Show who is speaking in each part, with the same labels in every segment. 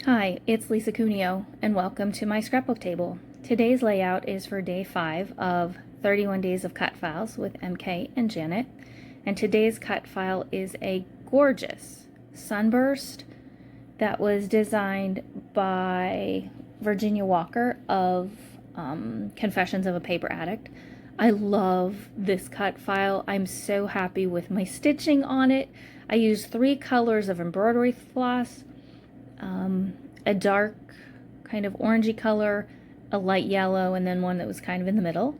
Speaker 1: Hi, it's Lisa Cuneo, and welcome to my scrapbook table. Today's layout is for day 5 of 31 Days of Cut Files with MK and Janet, and today's cut file is a gorgeous sunburst that was designed by Virginia Walker of Confessions of a Paper Addict. I love this cut file. I'm so happy with my stitching on it. I used 3 colors of embroidery floss, a dark kind of orangey color, a light yellow, and then one that was kind of in the middle.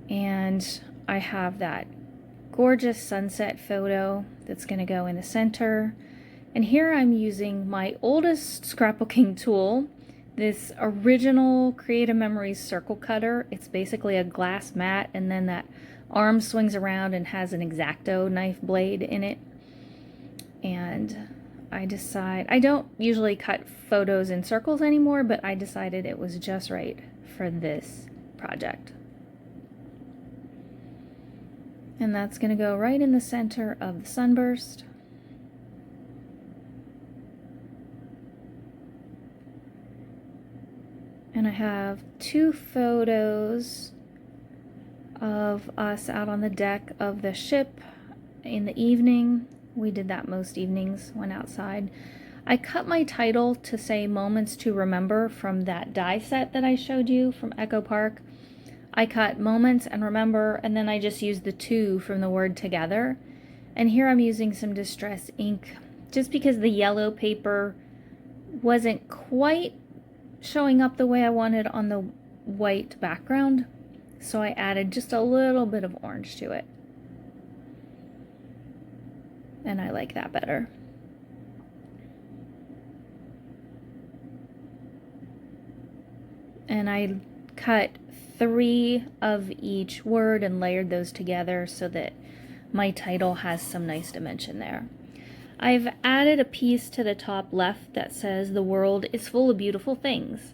Speaker 1: And I have that gorgeous sunset photo that's going to go in the center. And here I'm using my oldest scrapbooking tool, this original Creative Memories circle cutter. It's basically a glass mat, and then that arm swings around and has an X-Acto knife blade in it. And I don't usually cut photos in circles anymore, but I decided it was just right for this project. And that's going to go right in the center of the sunburst. And I have 2 photos of us out on the deck of the ship in the evening. We did that most evenings, went outside. I cut my title to say Moments to Remember from that die set that I showed you from Echo Park. I cut Moments and Remember, and then I just used the 2 from the word Together. And here I'm using some Distress ink just because the yellow paper wasn't quite showing up the way I wanted on the white background. So I added just a little bit of orange to it. And I like that better. And I cut 3 of each word and layered those together so that my title has some nice dimension there. I've added a piece to the top left that says the world is full of beautiful things.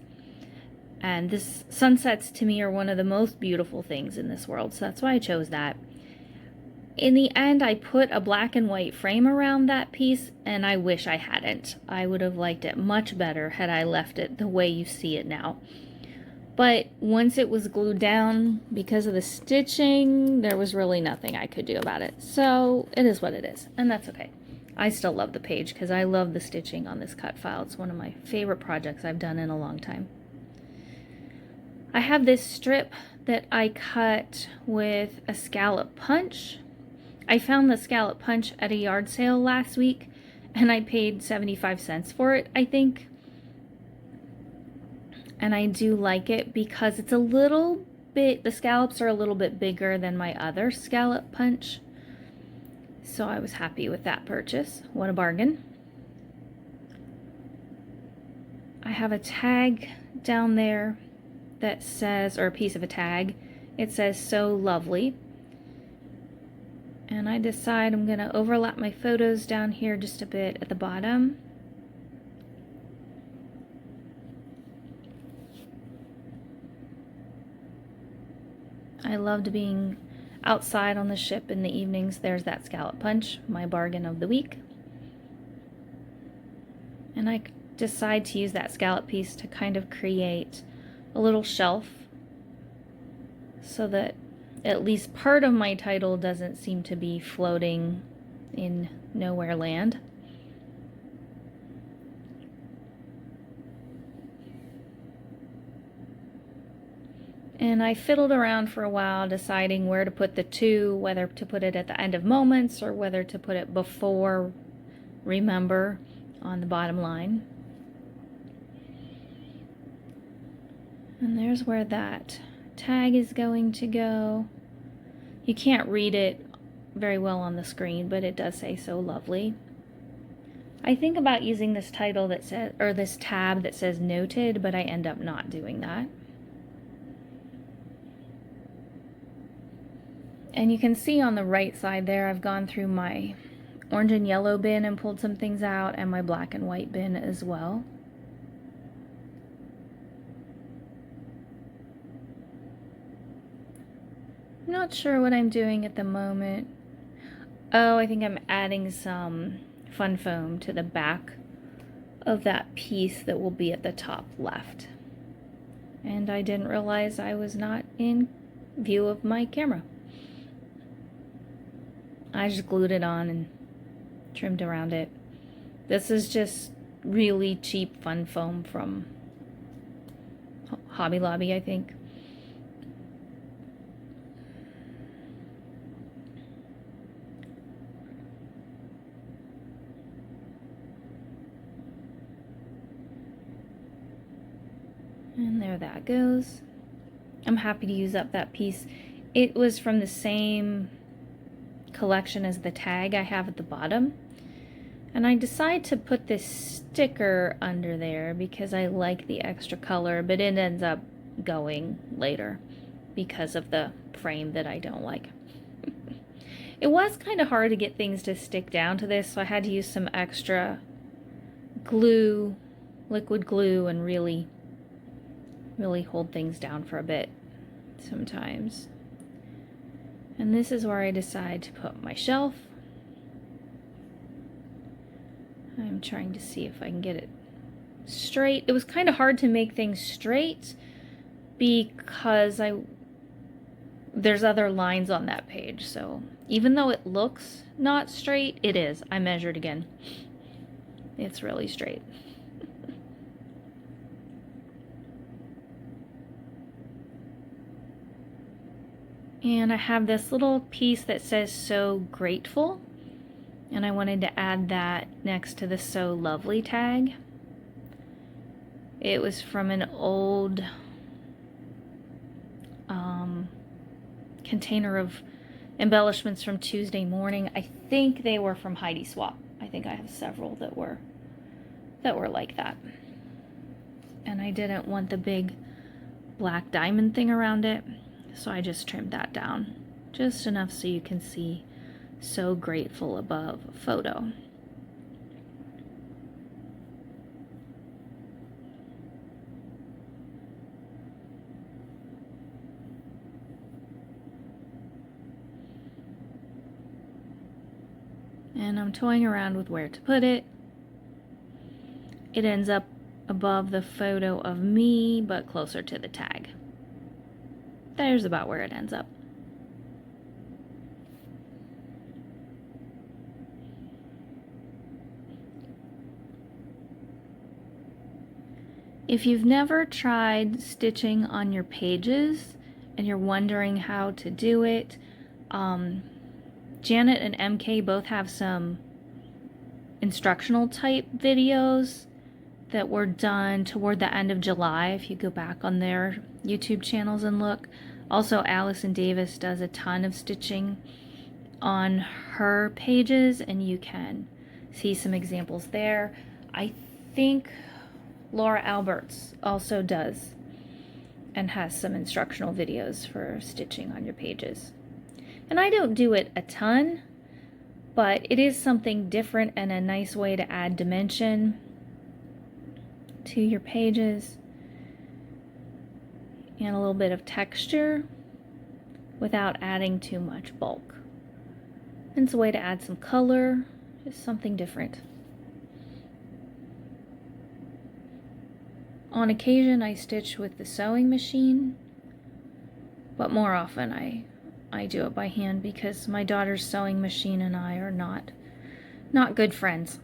Speaker 1: And this sunsets to me are one of the most beautiful things in this world, so that's why I chose that. In the end, I put a black and white frame around that piece, and I wish I hadn't. I would have liked it much better had I left it the way you see it now. But once it was glued down, because of the stitching, there was really nothing I could do about it. So it is what it is, and that's okay. I still love the page because I love the stitching on this cut file. It's one of my favorite projects I've done in a long time. I have this strip that I cut with a scallop punch. I found the scallop punch at a yard sale last week, and I paid 75 cents for it, I think. And I do like it because it's a little bit, the scallops are a little bit bigger than my other scallop punch. So I was happy with that purchase. What a bargain. I have a tag down there that says, or a piece of a tag, it says "So Lovely." And I decide I'm going to overlap my photos down here just a bit at the bottom. I loved being outside on the ship in the evenings. There's that scallop punch, my bargain of the week. And I decide to use that scallop piece to kind of create a little shelf so that at least part of my title doesn't seem to be floating in nowhere land. And I fiddled around for a while deciding where to put the 2, whether to put it at the end of Moments or whether to put it before Remember on the bottom line. And there's where that tag is going to go. You can't read it very well on the screen, but it does say "So Lovely." I think about using this title that says, or this tab that says "Noted," but I end up not doing that. And you can see on the right side there, I've gone through my orange and yellow bin and pulled some things out, and my black and white bin as well. I'm not sure what I'm doing at the moment. Oh, I think I'm adding some fun foam to the back of that piece that will be at the top left. And I didn't realize I was not in view of my camera. I just glued it on and trimmed around it. This is just really cheap fun foam from Hobby Lobby, I think. And there that goes. I'm happy to use up that piece. It was from the same collection as the tag I have at the bottom. And I decided to put this sticker under there because I like the extra color, but it ends up going later because of the frame that I don't like. It was kind of hard to get things to stick down to this, so I had to use some extra glue, liquid glue, and really hold things down for a bit sometimes. And this is where I decide to put my shelf. I'm trying to see if I can get it straight. It was kind of hard to make things straight because there's other lines on that page. So even though it looks not straight, it is. I measured again. It's really straight. And I have this little piece that says "So Grateful," and I wanted to add that next to the "So Lovely" tag. It was from an old container of embellishments from Tuesday Morning. I think they were from Heidi Swap. I think I have several that were like that. And I didn't want the big black diamond thing around it, so I just trimmed that down just enough so you can see "So Grateful" above photo. And I'm toying around with where to put it. It ends up above the photo of me, but closer to the tag. There's about where it ends up. If you've never tried stitching on your pages and you're wondering how to do it, Janet and MK both have some instructional type videos that were done toward the end of July, if you go back on their YouTube channels and look. Also, Allison Davis does a ton of stitching on her pages, and you can see some examples there. I think Laura Alberts also does and has some instructional videos for stitching on your pages. And I don't do it a ton, but it is something different and a nice way to add dimension to your pages and a little bit of texture without adding too much bulk. And it's a way to add some color, just something different. On occasion I stitch with the sewing machine, but more often I do it by hand because my daughter's sewing machine and I are not good friends.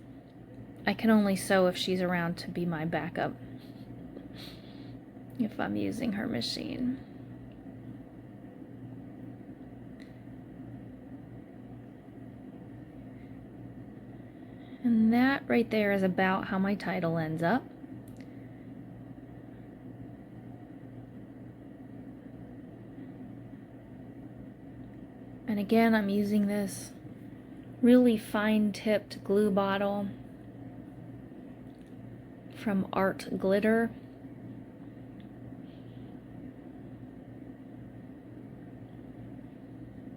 Speaker 1: I can only sew if she's around to be my backup if I'm using her machine. And that right there is about how my title ends up. And again, I'm using this really fine-tipped glue bottle from Art Glitter.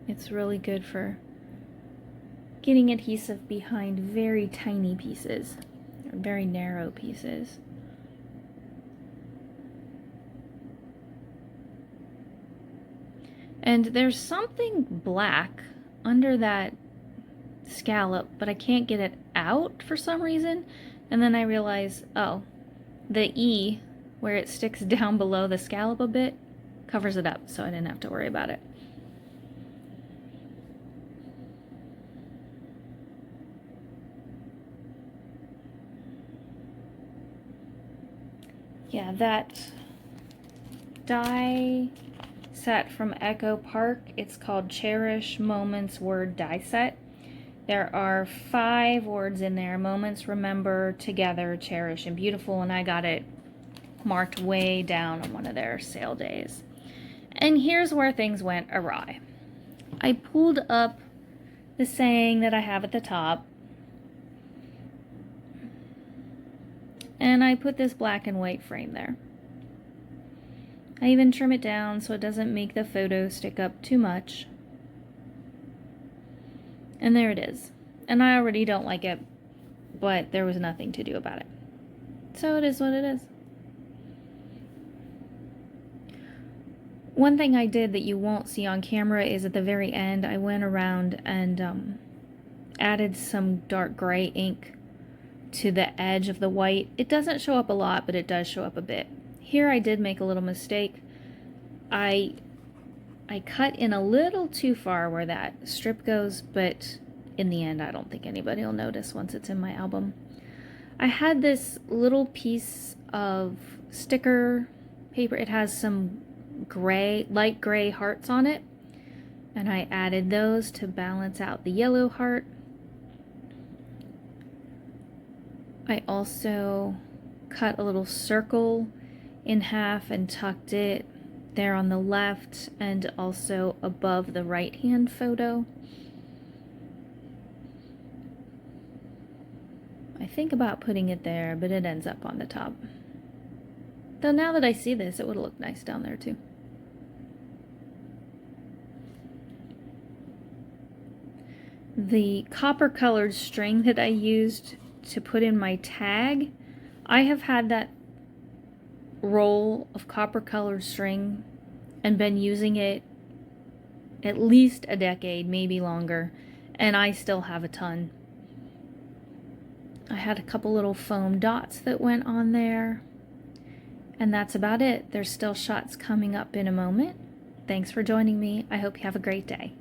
Speaker 1: It's really good for getting adhesive behind very tiny pieces, or very narrow pieces. And there's something black under that scallop, but I can't get it out for some reason. And then I realized, oh, the E, where it sticks down below the scallop a bit, covers it up, so I didn't have to worry about it. Yeah, that die set from Echo Park, it's called Cherish Moments Word Die Set. There are 5 words in there: moments, remember, together, cherish, and beautiful, and I got it marked way down on one of their sale days. And here's where things went awry. I pulled up the saying that I have at the top, and I put this black and white frame there. I even trim it down so it doesn't make the photo stick up too much. And there it is. And I already don't like it, but there was nothing to do about it. So it is what it is. One thing I did that you won't see on camera is at the very end, I went around and added some dark gray ink to the edge of the white. It doesn't show up a lot, but it does show up a bit. Here I did make a little mistake. I cut in a little too far where that strip goes, but in the end I don't think anybody will notice once it's in my album. I had this little piece of sticker paper. It has some gray, light gray hearts on it, and I added those to balance out the yellow heart. I also cut a little circle in half and tucked it there on the left and also above the right hand photo. I think about putting it there, but it ends up on the top. Though now that I see this, it would look nice down there too. The copper colored string that I used to put in my tag, I have had that roll of copper colored string and been using it at least a decade, maybe longer, and I still have a ton. I had a couple little foam dots that went on there, and that's about it. There's still shots coming up in a moment. Thanks for joining me. I hope you have a great day.